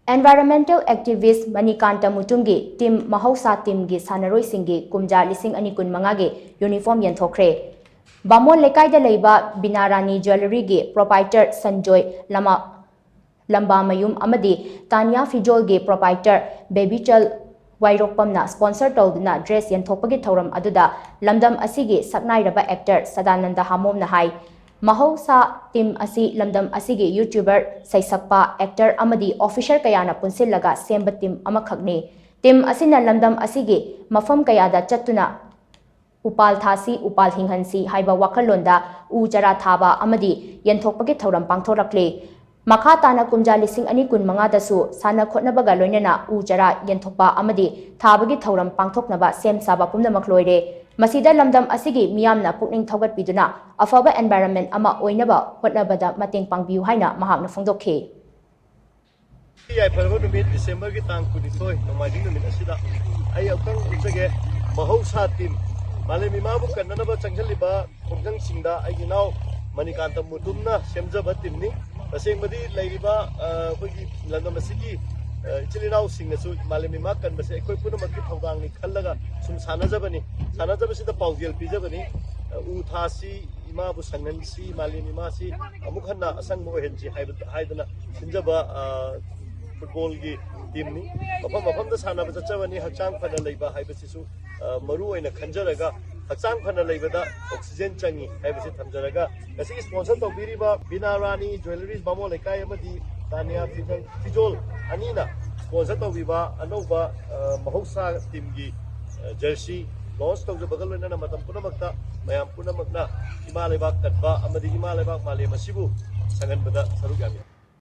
Environmental activist Manikanta Mutum gi team Mahousa team gi Shanaroi Shing gi Kumja lising ani kun manga gi uniform Yenthokkhre. Bamon lekai da leiba Binarani jewelry gi proprietor Sanjoy Lamba Mayum amadi Tanya Fijol gi proprietor Babychal Wairokpamna sponsor tawduna dress Yenthokpagi thauram aduda lamdam asigi saknairaba actor Sadananda Hamomna hai Mahousa team asi lamdam asigi YouTuber Saisakpa actor amadi official kayana punsillaga semba team amakhakni team asina lamdam asigi mafam kayada chattuna upal thasi upal hinghansi haiba wakalonda u chara thaba amadi Yenthokpagi thauram pangthorakle Makha tana Kumja lising ani kun manga dasu sana khotnabaga loinana u chara Yenthokpa amadi thabagi thauram pangthoknaba sem saba pumnamak loire Masida lamdam asigi miyamna pukning thogat biduna afaba environment ama oinaba hotnabada mateng pangbiu haina mahakna phongdokhe Ai pharba numit December ki tang 23 nomaiding numit asida ai akang ujage Mahousa team malemi mabu kannaba changjaliba khongjang singda ai ginau Manikanta Mutum na semjaba team ni tasengmadi leiriba khogi lamdam asigi Chilinaw singnasu malemi ma kan base koi punama ki thawdang ni khallaga sum sanajabani sanajabasida pawgel pijabani u thasi ima bu sangansi malemi ma si amukhanna asang mo henji haidana sinjaba football gi team ni mafam da sanaba chachabani hakchang phana leiba haibasisu maru oina khanjaraga hakchang phana leibada oxygen changi haibasi thamjaraga kasi sponsor tawbiriba Binarani jewelries bamo lekai amadi Tanya Fijol Anina sponsor tawbiba anova Mahousa team gi jersey launch tawjabagaloina na matam punamakta mayam punamakna imalebak kadba amadi imalebak malem asibu sanganbada sarugami